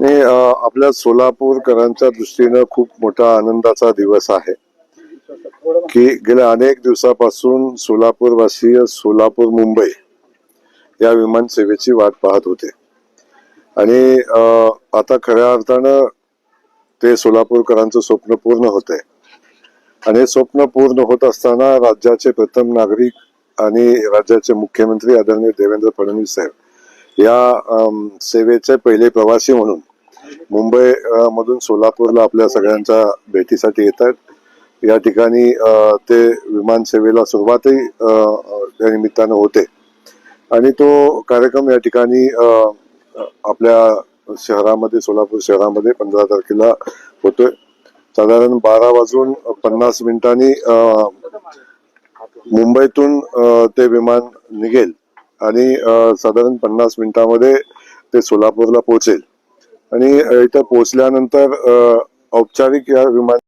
आणि आपल्या सोलापूरकरांच्या दृष्टीने खूप मोठा आनंदाचा दिवस आहे की गेल्या अनेक दिवसापासून सोलापूरवासी सोलापूर मुंबई या विमान सेवेची वाट पाहत होते आणि आता खऱ्या अर्थानं ते सोलापूरकरांचं स्वप्न पूर्ण होतंय। आणि हे स्वप्न पूर्ण होत असताना राज्याचे प्रथम नागरिक आणि राज्याचे मुख्यमंत्री आदरणीय देवेंद्र फडणवीस साहेब या सेवेचे पहिले प्रवासी म्हणून मुंबई मधून सोलापूरला आपल्या सगळ्यांच्या भेटीसाठी येत आहेत। या ठिकाणी ते विमान सेवेला सुरुवातही त्या निमित्तानं होते आणि तो कार्यक्रम या ठिकाणी आपल्या शहरामध्ये सोलापूर शहरामध्ये 15 तारखेला होतोय। साधारण 12:50 मुंबईतून ते विमान निघेल आणि साधारण 50 मिनिटांमध्ये ते सोलापूरला पोहोचेल आणि इथं पोहोचल्यानंतर औपचारिक या विमान